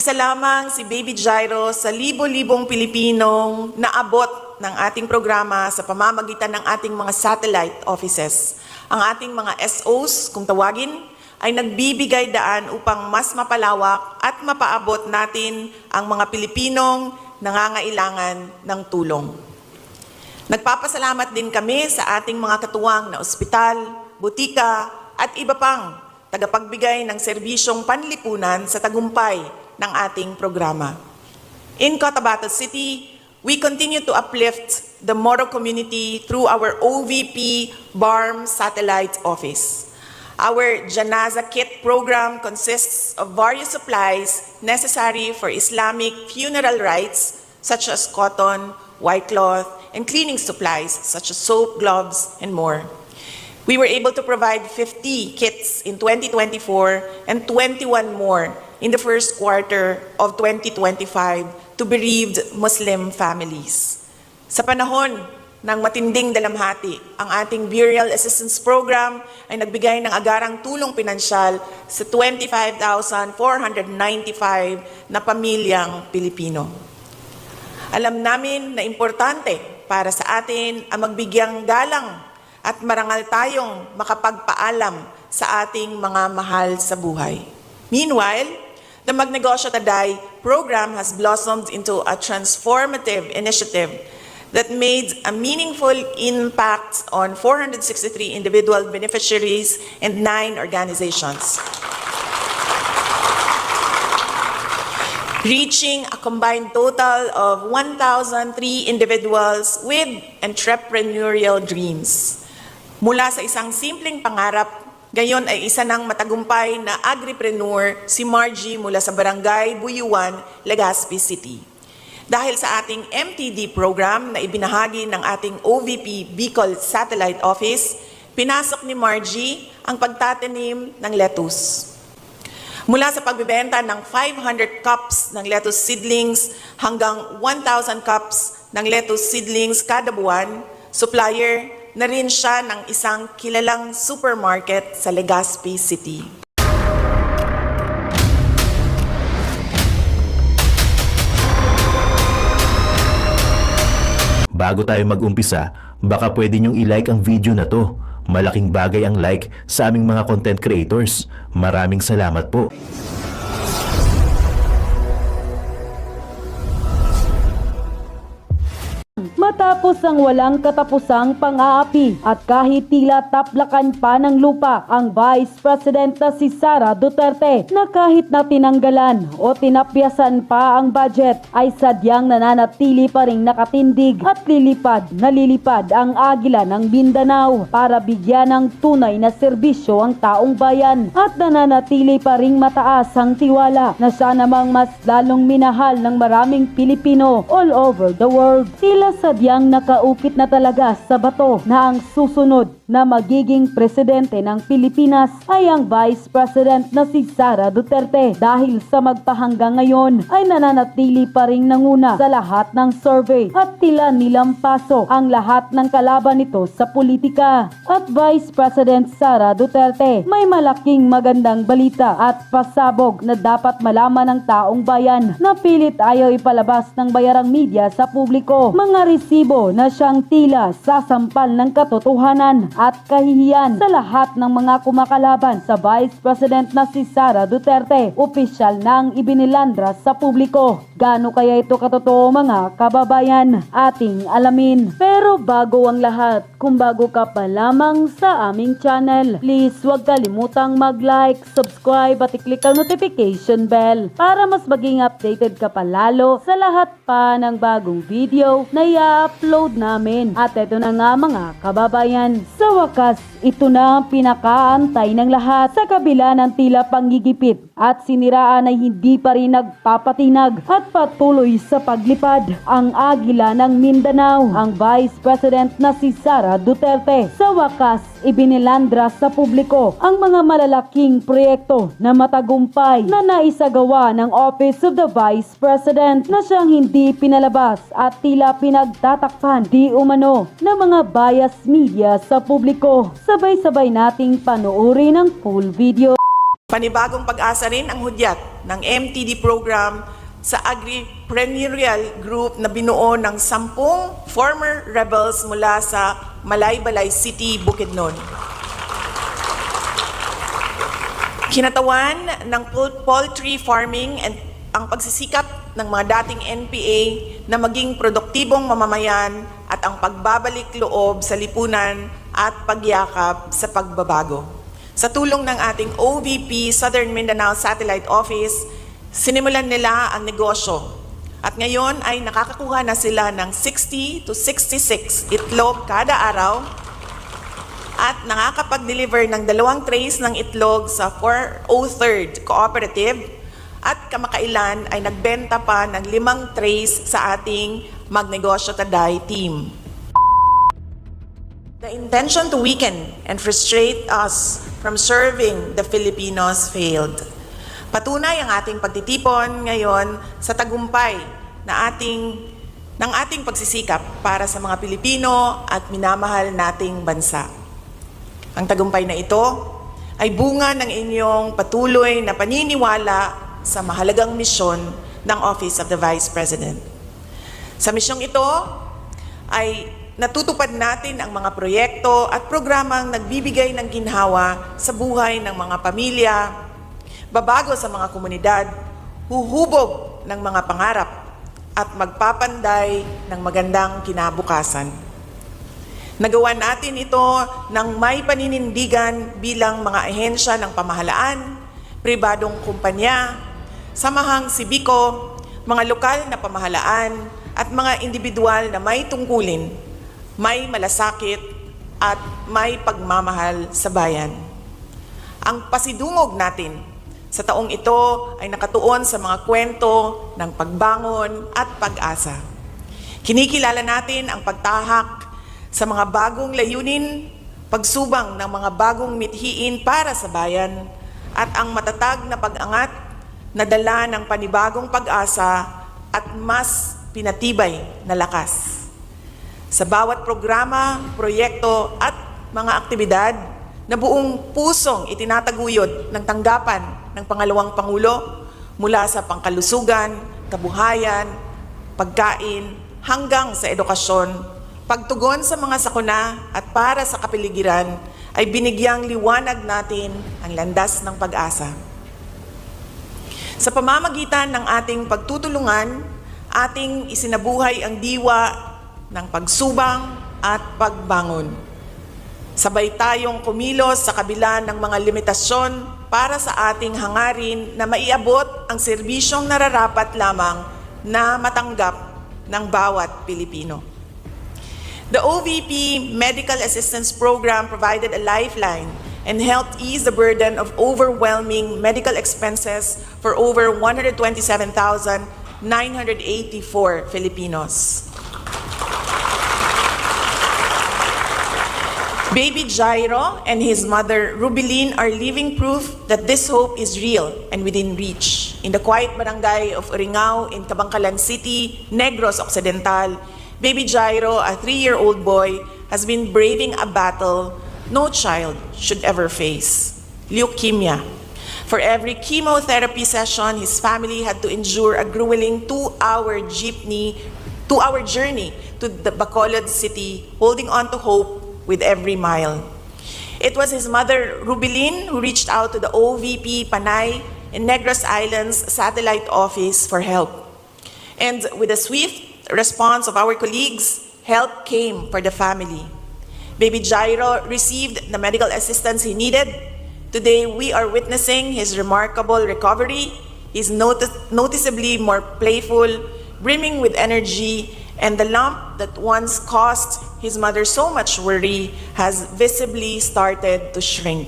Isa lamang si Baby Jairo sa libo-libong Pilipinong naabot ng ating programa sa pamamagitan ng ating mga satellite offices. Ang ating mga SOs, kung tawagin, ay nagbibigay daan upang mas mapalawak at mapaabot natin ang mga Pilipinong nangangailangan ng tulong. Nagpapasalamat din kami sa ating mga katuwang na ospital, butika at iba pang tagapagbigay ng serbisyong panlipunan sa tagumpay ng ating programa. In Cotabato City, we continue to uplift the Moro community through our OVP BARM Satellite Office. Our Janaza Kit program consists of various supplies necessary for Islamic funeral rites such as cotton, white cloth, and cleaning supplies such as soap, gloves, and more. We were able to provide 50 kits in 2024 and 21 more in the first quarter of 2025 to bereaved Muslim families. Sa panahon ng matinding dalamhati, ang ating Burial Assistance Program ay nagbigay ng agarang tulong pinansyal sa 25,495 na pamilyang Pilipino. Alam namin na importante para sa atin ang magbigyang galang at marangal tayong makapagpaalam sa ating mga mahal sa buhay. Meanwhile, the Magnegosyo Taday program has blossomed into a transformative initiative that made a meaningful impact on 463 individual beneficiaries and 9 organizations, reaching a combined total of 1,003 individuals with entrepreneurial dreams. Mula sa isang simpleng pangarap, gayon ay isa ng matagumpay na agripreneur si Margie mula sa Barangay Buyuan, Legazpi City. Dahil sa ating MTD program na ibinahagi ng ating OVP Bicol Satellite Office, pinasok ni Margie ang pagtatanim ng lettuce. Mula sa pagbibenta ng 500 cups ng lettuce seedlings hanggang 1,000 cups ng lettuce seedlings kada buwan, supplier na rin siya ng isang kilalang supermarket sa Legazpi City. Bago tayo mag-umpisa, baka pwede niyong i-like ang video na to. Malaking bagay ang like sa aming mga content creators. Maraming salamat po. Matapos ang walang katapusang pang-aapi at kahit tila taplakan pa ng lupa ang Vice President na si Sara Duterte na kahit na tinanggalan o tinapyasan pa ang budget ay sadyang nananatili pa ring nakatindig at lilipad ang agila ng Mindanao para bigyan ng tunay na serbisyo ang taong bayan at nananatili pa ring mataas ang tiwala na siya namang mas lalong minahal ng maraming Pilipino all over the world. Tila sadyang nakaukit na talaga sa bato na ang susunod na magiging presidente ng Pilipinas ay ang Vice President na si Sara Duterte dahil sa magpahanggang ngayon ay nananatili pa ring nanguna sa lahat ng survey at tila nilampaso ang lahat ng kalaban nito sa politika. At Vice President Sara Duterte may malaking magandang balita at pasabog na dapat malaman ng taong bayan na pilit ayaw ipalabas ng bayarang media sa publiko. Mga resibo na siyang tila sasampal ng katotohanan at kahihiyan sa lahat ng mga kumakalaban sa Vice President na si Sara Duterte. Opisyal nang ibinilandra sa publiko. Gaano kaya ito katotoo mga kababayan? Ating alamin. Pero bago ang lahat, kung bago ka pa lamang sa aming channel, please huwag kalimutang mag-like, subscribe at i-click ang notification bell para mas maging updated ka pa lalo sa lahat pa ng bagong video na i-upload namin. At ito na nga mga kababayan, sa wakas, ito na ang pinakaantay ng lahat. Sa kabila ng tila panggigipit at siniraan ay hindi pa rin nagpapatinag at patuloy sa paglipad ang agila ng Mindanao, ang Vice President na si Sara Duterte. Sa wakas, ibinilandra sa publiko ang mga malalaking proyekto na matagumpay na naisagawa ng Office of the Vice President na siyang hindi pinalabas at tila pinagtatakpan di umano ng mga bias media sa publiko. Sabay-sabay nating panoorin ang full video. Panibagong pag-asa rin ang hudyat ng MTD program sa agripreneurial group na binuo ng 10 former rebels mula sa Malaybalay City, Bukidnon. Kinatawan ng poultry farming and ang pagsisikap ng mga dating NPA na maging produktibong mamamayan at ang pagbabalik loob sa lipunan at pagyakap sa pagbabago. Sa tulong ng ating OVP Southern Mindanao Satellite Office, sinimulan nila ang negosyo at ngayon ay nakakakuha na sila ng 60 to 66 itlog kada araw at nakakapag-deliver ng 2 trays ng itlog sa 403rd Cooperative at kamakailan ay nagbenta pa ng 5 trays sa ating Magnegosyo Taday team. The intention to weaken and frustrate us from serving the Filipinos failed. Patunay ang ating pagtitipon ngayon sa tagumpay ng ating pagsisikap para sa mga Pilipino at minamahal nating bansa. Ang tagumpay na ito ay bunga ng inyong patuloy na paniniwala sa mahalagang misyon ng Office of the Vice President. Sa misyong ito ay natutupad natin ang mga proyekto at programang nagbibigay ng ginhawa sa buhay ng mga pamilya, babago sa mga komunidad, huhubog ng mga pangarap at magpapanday ng magandang kinabukasan. Nagawa natin ito ng may paninindigan bilang mga ahensya ng pamahalaan, pribadong kumpanya, samahang sibiko, mga lokal na pamahalaan at mga individual na may tungkulin, may malasakit at may pagmamahal sa bayan. Ang pasidungog natin sa taong ito ay nakatuon sa mga kwento ng pagbangon at pag-asa. Kinikilala natin ang pagtahak sa mga bagong layunin, pagsubang ng mga bagong mithiin para sa bayan, at ang matatag na pag-angat na dala ng panibagong pag-asa at mas pinatibay na lakas. Sa bawat programa, proyekto at mga aktibidad na buong pusong itinataguyod ng tanggapan ng Pangalawang Pangulo mula sa pangkalusugan, kabuhayan, pagkain, hanggang sa edukasyon, pagtugon sa mga sakuna at para sa kapaligiran ay binigyang liwanag natin ang landas ng pag-asa. Sa pamamagitan ng ating pagtutulungan, ating isinabuhay ang diwa ng pagsubang at pagbangon. Sabay tayong kumilos sa kabila ng mga limitasyon para sa ating hangarin na maiabot ang serbisyong nararapat lamang na matanggap ng bawat Pilipino. The OVP Medical Assistance Program provided a lifeline and helped ease the burden of overwhelming medical expenses for over 127,984 Filipinos. Baby Jairo and his mother, Rubilin, are living proof that this hope is real and within reach. In the quiet barangay of Uringao in Cabangcalan City, Negros Occidental, Baby Jairo, a 3-year-old boy, has been braving a battle no child should ever face: leukemia. For every chemotherapy session, his family had to endure a grueling 2-hour journey to the Bacolod City, holding on to hope with every mile. It was his mother, Rubilin, who reached out to the OVP Panay and Negros Islands Satellite Office for help. And with a swift response of our colleagues, help came for the family. Baby Jairo received the medical assistance he needed. Today, we are witnessing his remarkable recovery. He's noticeably more playful, brimming with energy, and the lump that once caused his mother so much worry has visibly started to shrink.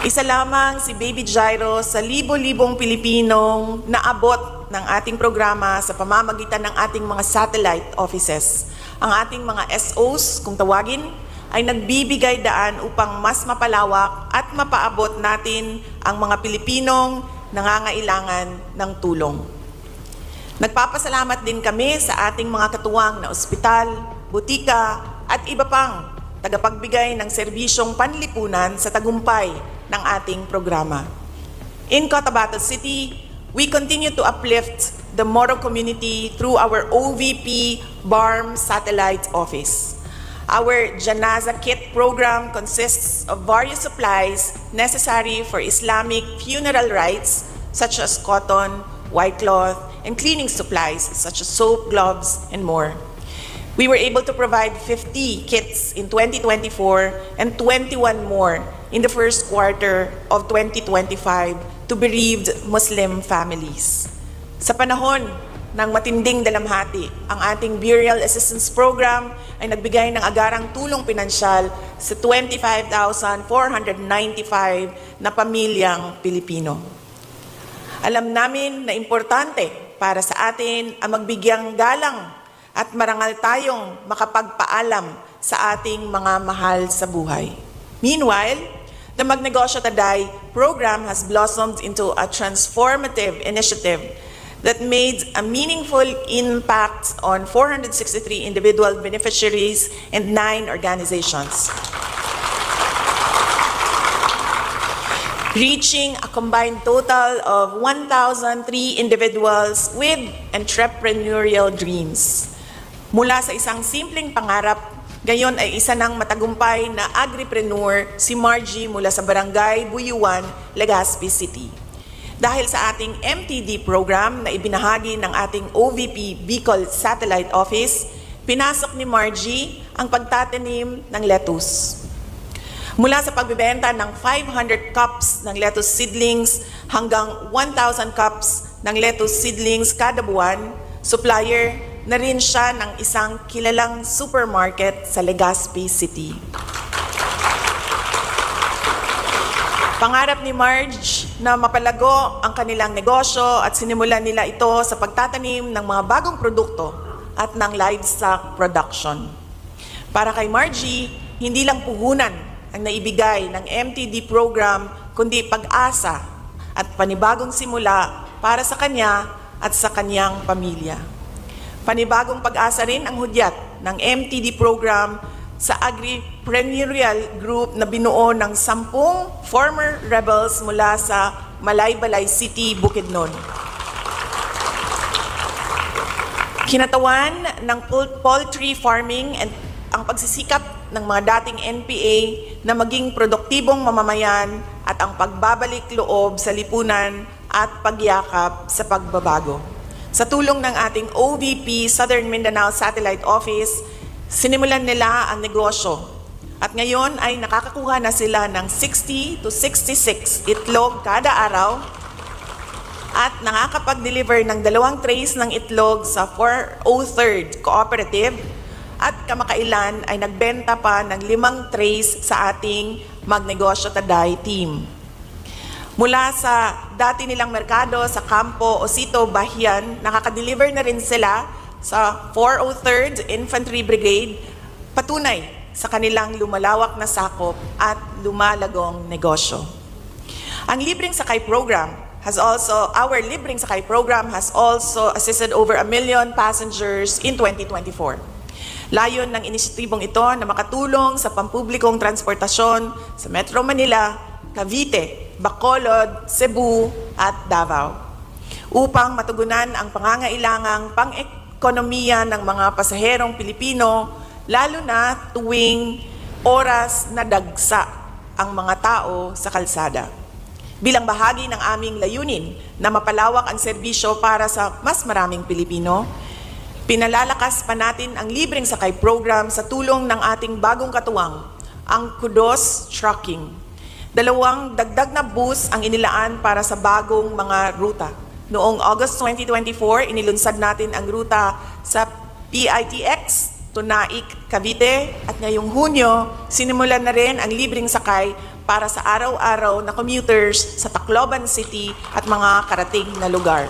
Isa lamang si Baby Jairo sa libo-libong Pilipinong naabot ng ating programa sa pamamagitan ng ating mga satellite offices. Ang ating mga SOs, kung tawagin, ay nagbibigay daan upang mas mapalawak at mapaabot natin ang mga Pilipinong nangangailangan ng tulong. Nagpapasalamat din kami sa ating mga katuwang na ospital, butika at iba pang tagapagbigay ng serbisyong panlipunan sa tagumpay ng ating programa. In Cotabato City, we continue to uplift the Moro community through our OVP BARM Satellite Office. Our Janaza Kit program consists of various supplies necessary for Islamic funeral rites such as cotton, white cloth, and cleaning supplies such as soap, gloves, and more. We were able to provide 50 kits in 2024 and 21 more in the first quarter of 2025 to bereaved Muslim families. Sa panahon ng matinding dalamhati, ang ating Burial Assistance Program ay nagbigay ng agarang tulong pinansyal sa 25,495 na pamilyang Pilipino. Alam namin na importante para sa atin ang magbigyang galang at marangal tayong makapagpaalam sa ating mga mahal sa buhay. Meanwhile, the Magnegosyo Taday program has blossomed into a transformative initiative that made a meaningful impact on 463 individual beneficiaries and 9 organizations, reaching a combined total of 1,003 individuals with entrepreneurial dreams. Mula sa isang simpleng pangarap, gayon ay isa ng matagumpay na agripreneur si Margie mula sa Barangay Buyuan, Legazpi City. Dahil sa ating MTD program na ibinahagi ng ating OVP Bicol Satellite Office, pinasok ni Margie ang pagtatanim ng lettuce. Mula sa pagbebenta ng 500 cups ng lettuce seedlings hanggang 1,000 cups ng lettuce seedlings kada buwan, supplier na rin siya ng isang kilalang supermarket sa Legazpi City. Pangarap ni Marge na mapalago ang kanilang negosyo at sinimulan nila ito sa pagtatanim ng mga bagong produkto at ng livestock production. Para kay Margie, hindi lang puhunan ang naibigay ng MTD program, kundi pag-asa at panibagong simula para sa kanya at sa kanyang pamilya. Panibagong pag-asa rin ang hudyat ng MTD program sa agripreneurial group na binuo ng 10 former rebels mula sa Malaybalay City, Bukidnon. Kinatawan ng poultry farming at ang pagsisikap ng mga dating NPA na maging produktibong mamamayan at ang pagbabalik loob sa lipunan at pagyakap sa pagbabago. Sa tulong ng ating OVP Southern Mindanao Satellite Office, sinimulan nila ang negosyo at ngayon ay nakakakuha na sila ng 60 to 66 itlog kada araw at nakakapag-deliver ng 2 trays ng itlog sa 403rd Cooperative at kamakailan ay nagbenta pa ng 5 trays sa ating Magnegosyo Taday team. Mula sa dati nilang merkado sa Campo Osito, Bahian, nakaka-deliver na rin sila sa 403rd Infantry Brigade, patunay sa kanilang lumalawak na sakop at lumalagong negosyo. Ang Libreng Sakay program our Libreng Sakay program has also assisted over 1 million passengers in 2024. Layon ng inisyatibong ito na makatulong sa pampublikong transportasyon sa Metro Manila, Cavite, Bacolod, Cebu at Davao upang matugunan ang pangangailangang pang-ekonomiya ng mga pasaherong Pilipino, lalo na tuwing oras na dagsa ang mga tao sa kalsada. Bilang bahagi ng aming layunin na mapalawak ang serbisyo para sa mas maraming Pilipino, pinalalakas pa natin ang Libreng Sakay program sa tulong ng ating bagong katuwang, ang Kudos Trucking. 2 dagdag na bus ang inilaan para sa bagong mga ruta. Noong August 2024, inilunsad natin ang ruta sa PITX to Naik, Cavite at ngayong Hunyo, sinimulan na rin ang Libreng Sakay para sa araw-araw na commuters sa Tacloban City at mga karating na lugar.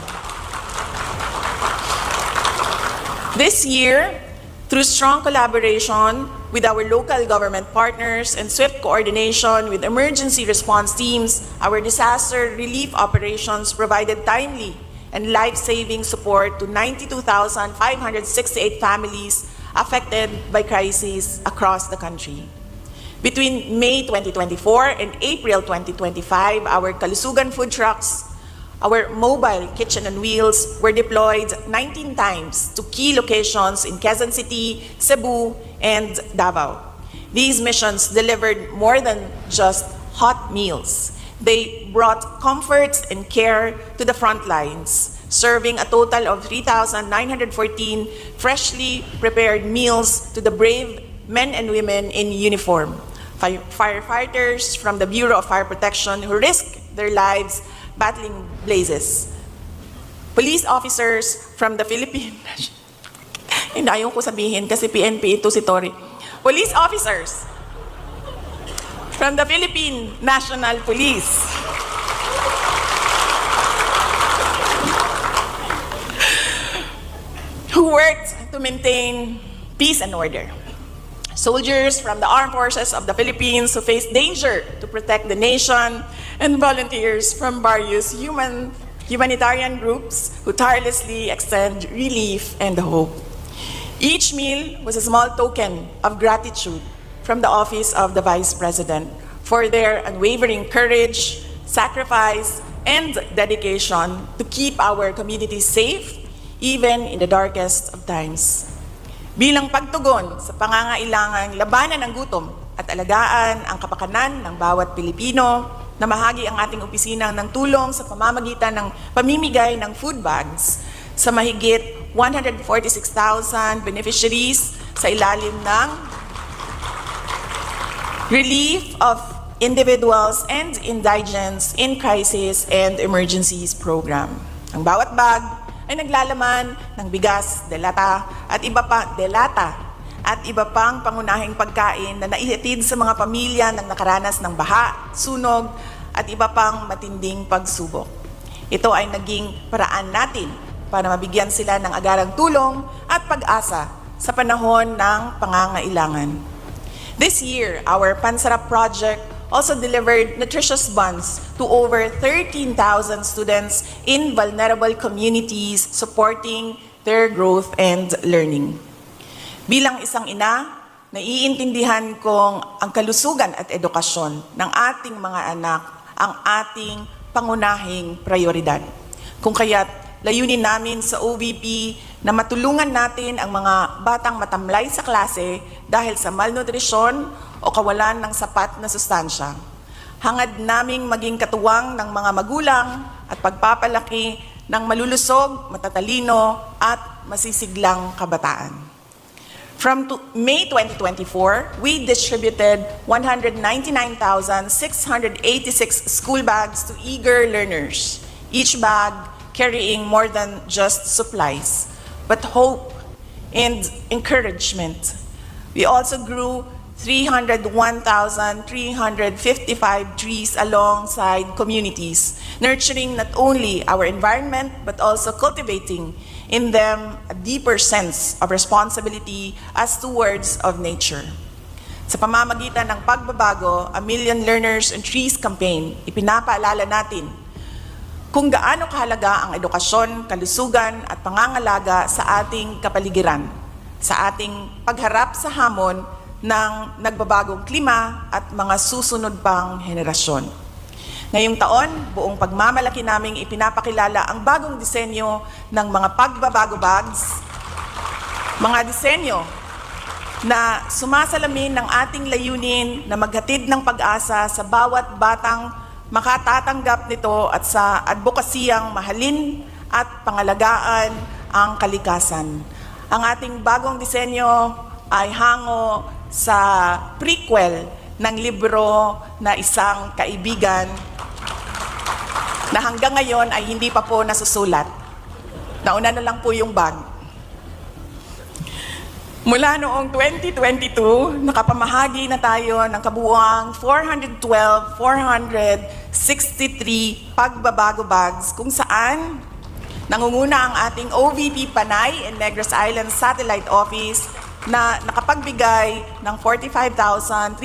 This year, through strong collaboration with our local government partners and swift coordination with emergency response teams, our disaster relief operations provided timely and life-saving support to 92,568 families affected by crises across the country. Between May 2024 and April 2025, our Kalusugan food trucks, our mobile kitchen on wheels were deployed 19 times to key locations in Quezon City, Cebu, and Davao. These missions delivered more than just hot meals. They brought comfort and care to the front lines, serving a total of 3,914 freshly prepared meals to the brave men and women in uniform, firefighters from the Bureau of Fire Protection who risked their lives battling blazes, police officers from the Philippine Hindi, ayaw ko sabihin kasi PNP ito si Tori. Police officers from the Philippine National Police, who worked to maintain peace and order. Soldiers from the armed forces of the Philippines who faced danger to protect the nation, and volunteers from various humanitarian groups who tirelessly extend relief and hope. Each meal was a small token of gratitude from the office of the Vice President for their unwavering courage, sacrifice, and dedication to keep our communities safe even in the darkest of times. Bilang pagtugon sa pangangailangang labanan ng gutom at alagaan ang kapakanan ng bawat Pilipino, namahagi ang ating opisina ng tulong sa pamamagitan ng pamimigay ng food bags sa mahigit 146,000 beneficiaries sa ilalim ng Relief of Individuals and Indigents in Crisis and Emergencies Program. Ang bawat bag ay naglalaman ng bigas, delata at iba pang pangunahing pagkain na naihatid sa mga pamilya ng nakaranas ng baha, sunog at iba pang matinding pagsubok. Ito ay naging paraan natin para mabigyan sila ng agarang tulong at pag-asa sa panahon ng pangangailangan. This year, our Pansarap project also delivered nutritious buns to over 13,000 students in vulnerable communities, supporting their growth and learning. Bilang isang ina, naiintindihan kong ang kalusugan at edukasyon ng ating mga anak ang ating pangunahing prioridad. Kung kaya't layunin namin sa OVP na matulungan natin ang mga batang matamlay sa klase dahil sa malnutrisyon o kawalan ng sapat na sustansya. Hangad naming maging katuwang ng mga magulang at pagpapalaki ng malulusog, matatalino at masisiglang kabataan. From May 2024, we distributed 199,686 school bags to eager learners, each bag carrying more than just supplies, but hope and encouragement. We also grew 301,355 trees alongside communities, nurturing not only our environment, but also cultivating in them a deeper sense of responsibility as stewards of nature. Sa pamamagitan ng pagbabago, a Million Learners and Trees campaign, ipinapaalala natin kung gaano kahalaga ang edukasyon, kalusugan at pangangalaga sa ating kapaligiran, sa ating pagharap sa hamon ng nagbabagong klima at mga susunod pang henerasyon. Ngayong taon, buong pagmamalaki naming ipinapakilala ang bagong disenyo ng mga pagbabago bags, mga disenyo na sumasalamin ng ating layunin na maghatid ng pag-asa sa bawat batang makatatanggap nito at sa advokasiyang mahalin at pangalagaan ang kalikasan. Ang ating bagong disenyo ay hango sa prequel ng libro na Isang Kaibigan na hanggang ngayon ay hindi pa po nasusulat. Nauna na lang po yung bag. Mula noong 2022, nakapamahagi na tayo ng kabuuang 463 pagbabago bags kung saan nangunguna ang ating OVP Panay and Negros Island Satellite Office na nakapagbigay ng 45,343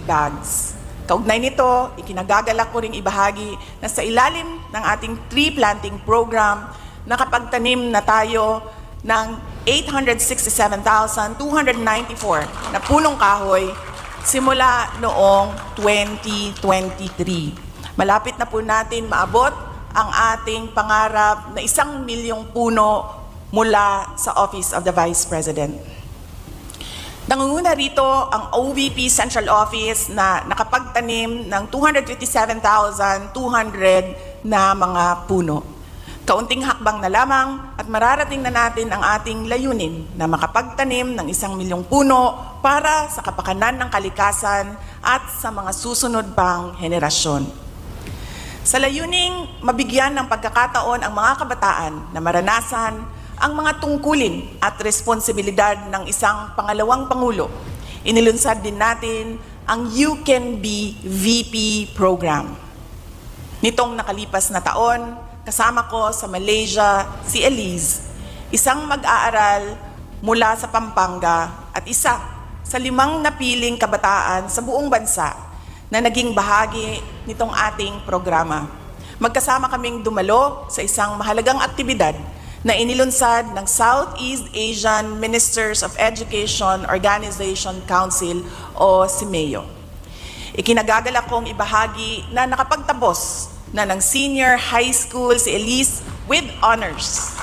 bags. Kaugnay nito, ikinagagalak ko ring ibahagi na sa ilalim ng ating tree planting program, nakapagtanim na tayo ng 867,294 na punong kahoy simula noong 2023. Malapit na po natin maabot ang ating pangarap na 1,000,000 puno mula sa Office of the Vice President. Nangunguna rito ang OVP Central Office na nakapagtanim ng 257,200 na mga puno. Kaunting hakbang na lamang at mararating na natin ang ating layunin na makapagtanim ng 1,000,000 puno para sa kapakanan ng kalikasan at sa mga susunod pang henerasyon. Sa layuning mabigyan ng pagkakataon ang mga kabataan na maranasan ang mga tungkulin at responsibilidad ng isang pangalawang Pangulo, inilunsad din natin ang You Can Be VP program. Nitong nakalipas na taon, kasama ko sa Malaysia si Elise, isang mag-aaral mula sa Pampanga at isa sa 5 napiling kabataan sa buong bansa na naging bahagi nitong ating programa. Magkasama kaming dumalo sa isang mahalagang aktibidad na inilunsad ng Southeast Asian Ministers of Education Organization Council o SIMEO. Ikinagagalak kong ibahagi na nakapagtapos na ng senior high school si Elise with honors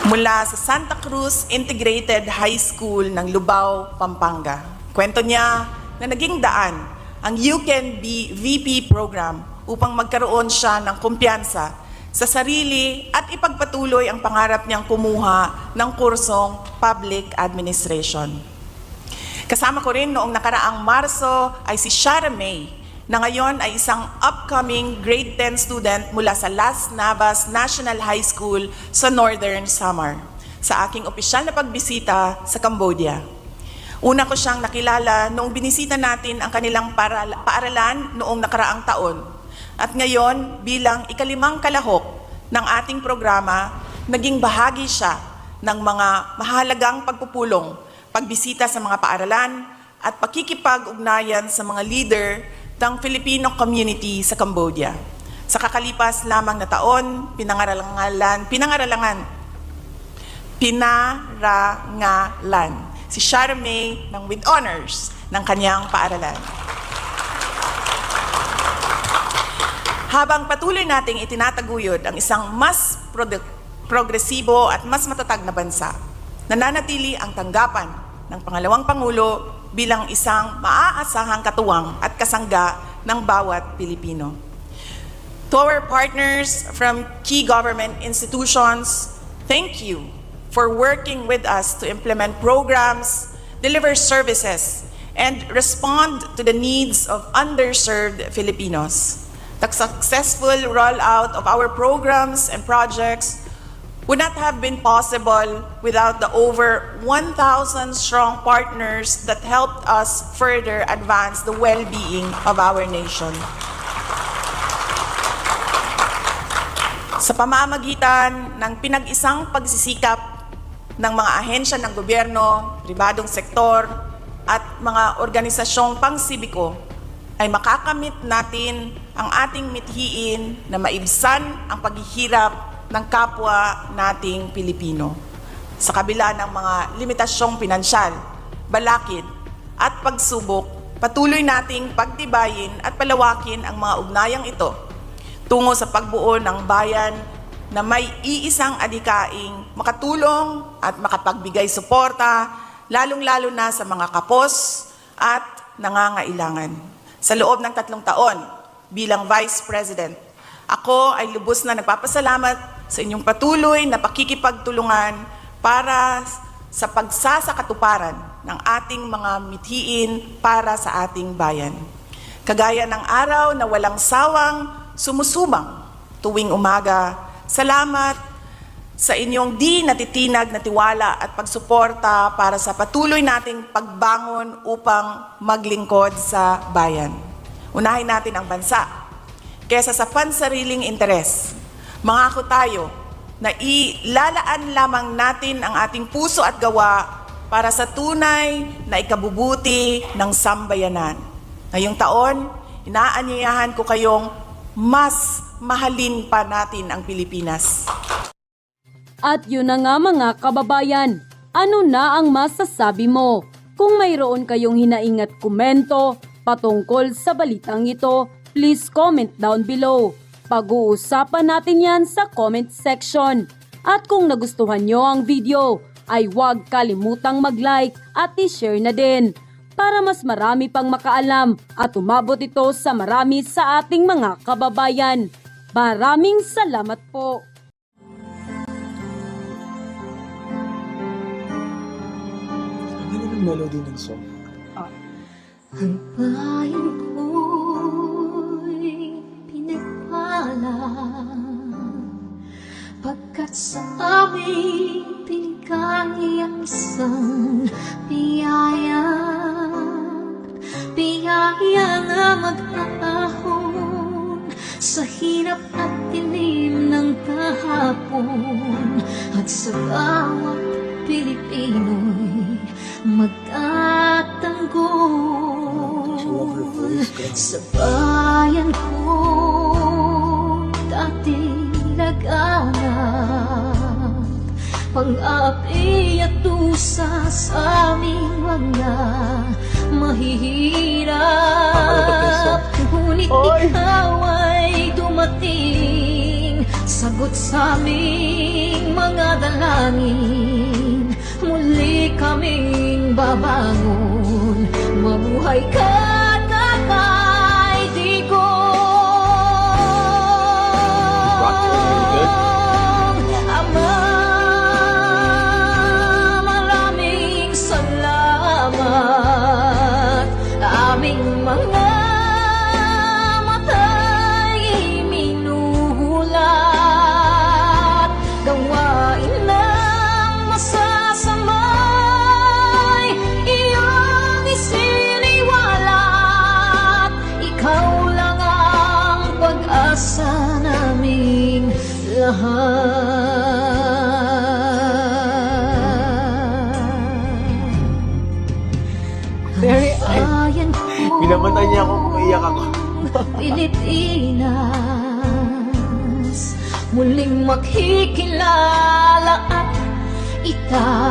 mula sa Santa Cruz Integrated High School ng Lubao, Pampanga. Kwento niya na naging daan ang You Can Be VP program upang magkaroon siya ng kumpiyansa sa sarili at ipagpatuloy ang pangarap niyang kumuha ng kursong Public Administration. Kasama ko rin noong nakaraang Marso ay si Shara May, na ngayon ay isang upcoming grade 10 student mula sa Las Navas National High School sa Northern Samar, sa aking opisyal na pagbisita sa Cambodia. Una ko siyang nakilala noong binisita natin ang kanilang paaralan noong nakaraang taon. At ngayon, bilang ika-5 kalahok ng ating programa, naging bahagi siya ng mga mahalagang pagpupulong, pagbisita sa mga paaralan at pakikipag-ugnayan sa mga leader ng Filipino community sa Cambodia. Sa kakalipas lamang na taon, pinarangalan si Shara May ng with honors ng kanyang paaralan. Habang patuloy nating itinataguyod ang isang mas progresibo at mas matatag na bansa, nananatili ang tanggapan ng pangalawang Pangulo bilang isang maaasahang katuwang at kasangga ng bawat Pilipino. To our partners from key government institutions, thank you for working with us to implement programs, deliver services, and respond to the needs of underserved Filipinos. The successful rollout of our programs and projects would not have been possible without the over 1,000 strong partners that helped us further advance the well-being of our nation. Sa pamamagitan ng pinag-isang pagsisikap ng mga ahensya ng gobyerno, pribadong sektor, at mga organisasyong pangsibiko, ay makakamit natin ang ating mithiin na maibsan ang paghihirap ng kapwa nating Pilipino. Sa kabila ng mga limitasyong pinansyal, balakid at pagsubok, patuloy nating pagtibayin at palawakin ang mga ugnayang ito tungo sa pagbuo ng bayan na may iisang adhikaing makatulong at makapagbigay suporta, lalong-lalo na sa mga kapos at nangangailangan. Sa loob ng 3 taon bilang Vice President, ako ay lubos na nagpapasalamat sa inyong patuloy na pakikipagtulungan para sa pagsasakatuparan ng ating mga mithiin para sa ating bayan. Kagaya ng araw na walang sawang sumusubang tuwing umaga, salamat sa inyong di natitinag na tiwala at pagsuporta para sa patuloy nating pagbangon upang maglingkod sa bayan. Unahin natin ang bansa kaysa sa pansariling interes. Mangako tayo na ilalaan lamang natin ang ating puso at gawa para sa tunay na ikabubuti ng sambayanan. Ngayong taon, inaanyayahan ko kayong mas mahalin pa natin ang Pilipinas. At yun na nga mga kababayan, ano na ang masasabi mo? Kung mayroon kayong hinaing at komento patungkol sa balitang ito, please comment down below. Pag-uusapan natin yan sa comment section. At kung nagustuhan nyo ang video, ay huwag kalimutang mag-like at i-share na din para mas marami pang makaalam at umabot ito sa marami sa ating mga kababayan. Maraming salamat po! Ano yung melody ng song? Ang bayan ko'y pinagpala pagkat sa amin pinigay ang isang biyaya. Biyaya na mag-aahon sa hirap at dilim ng kahapon at sa bawat Pilipino'y magtatanggol sa bayan ko dati laganap pang-api at dusa sa aming mga mahihirap. Ngunit ikaw ay dumating, sagot sa aming mga dalangin. Muli kaming babangon, mabuhay ka na kay Digong. Ama, maraming salamat. Aming mga mata'y minuhulat, gawain ng masasamay iyong isiniwalat. Ikaw lang ang pag-asa naming lahat. Minamatay niya ako kung iyak ako. Pilipinas, muling makikilala at itataas.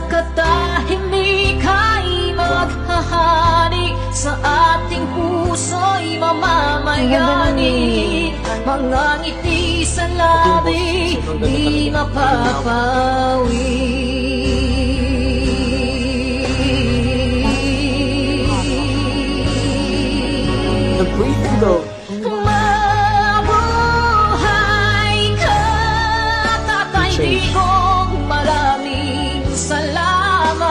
Katahimik ay maghahari sa ating puso'y mamamayani. Mga ngiti sa labi di mapapawi. The breathing though. Mabuhay ka, Tatay Digong, maraming salamat.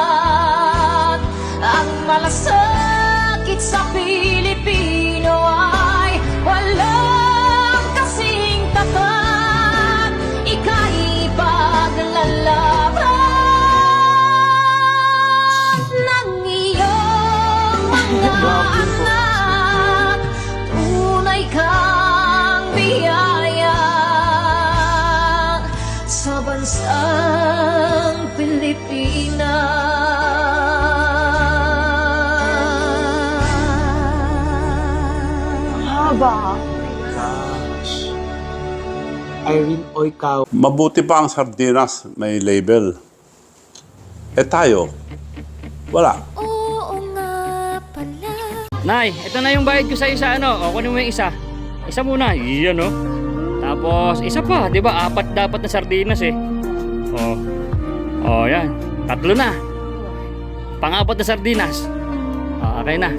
Ang malasakit sa Pilipino ay walang kasing tapat. Ika'y paglalaban ng iyong mga anak. Tunay kang biyaya sa bansang Pilipinas. Gosh. Irene Oikaw. Mabuti pa ang sardinas, may label. Eh tayo, wala. Oo nga pala. Nay, ito na yung bayad ko sa isa, ano? O, kunin mo yung isa. Isa muna, iyan, no? Tapos, isa pa, di ba? 4 dapat na sardinas, eh. Yan. 3 na. Pang-4 na sardinas. Okay na.